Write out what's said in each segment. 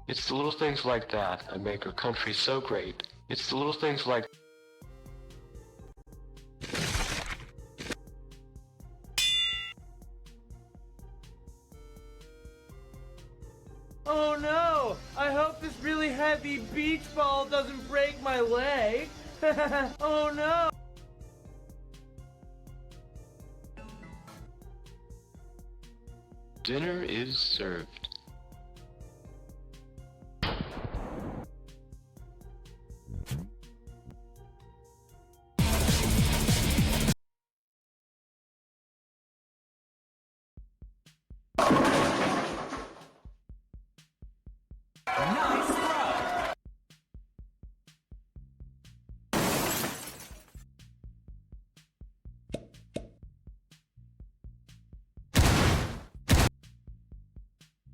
It's the little things like that that make our country so great. It's the little things like... Oh no! I hope this really heavy beach ball doesn't break my leg. Oh no! Dinner is served.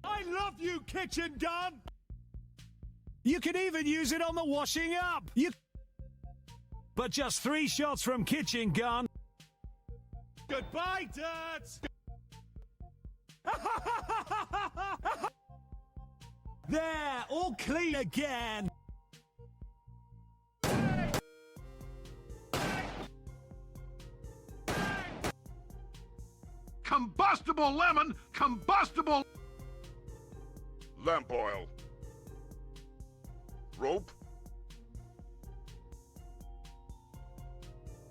I love you, kitchen gun! You can even use it on the washing up! But just 3 shots from kitchen gun. Goodbye, dirt! There, all clean again! Combustible lemon! Combustible... Lamp oil. Rope.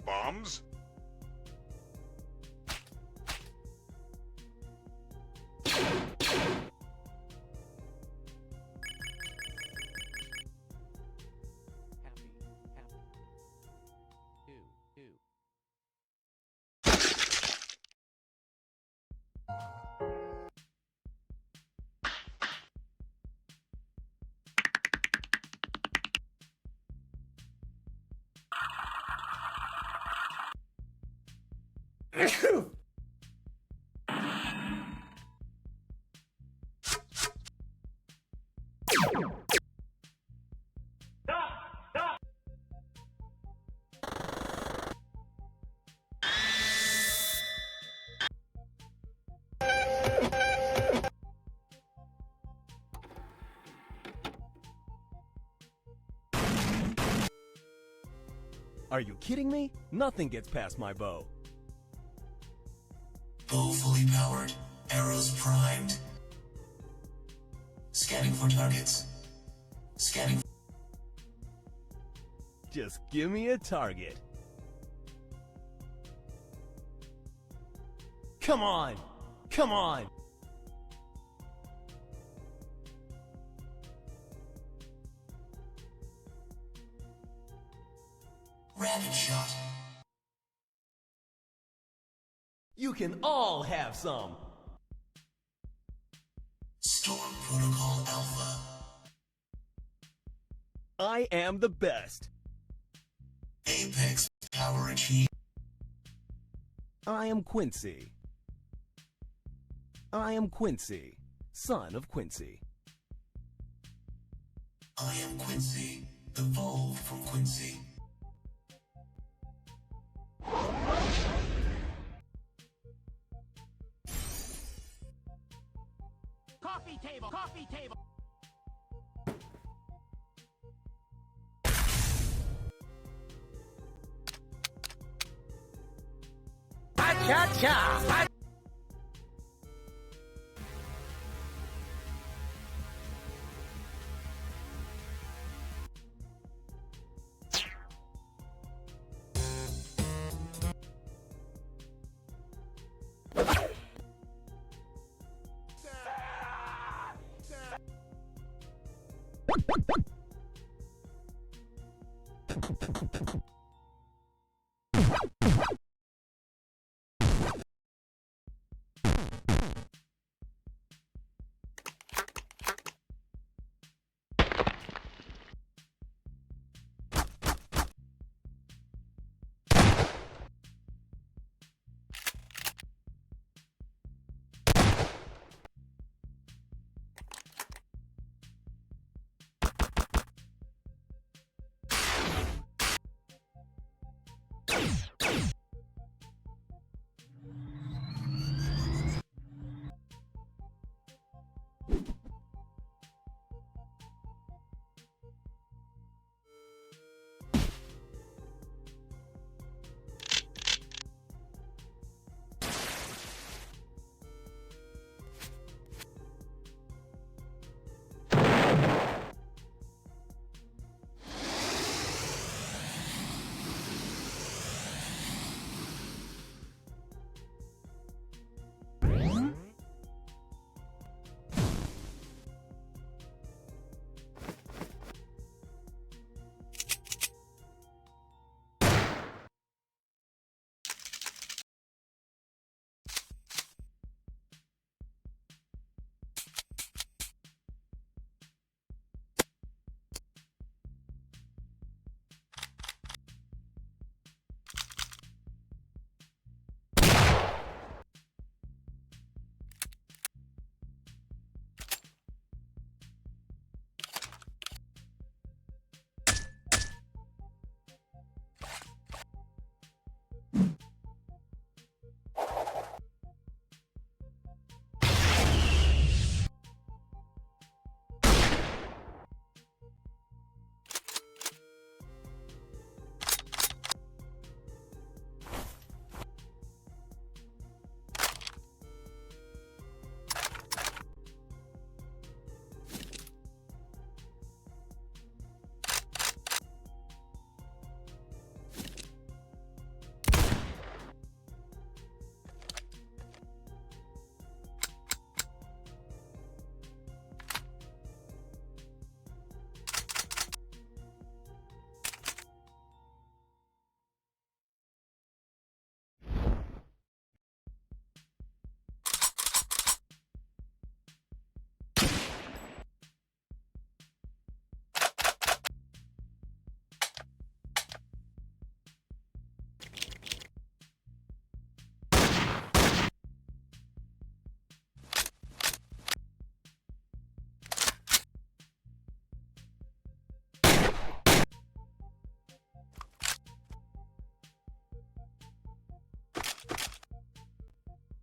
Bombs. Are you kidding me? Nothing gets past my bow. Bow fully powered. Arrows primed. Scanning for targets. Scanning. Just give me a target. Come on! Come on! Random shot. You can all have some! Storm Protocol Alpha. I am the best. Apex Power Achieved. I am Quincy. I am Quincy, son of Quincy. I am Quincy, evolved from Quincy. Coffee table, coffee table. Cha-cha-cha! What?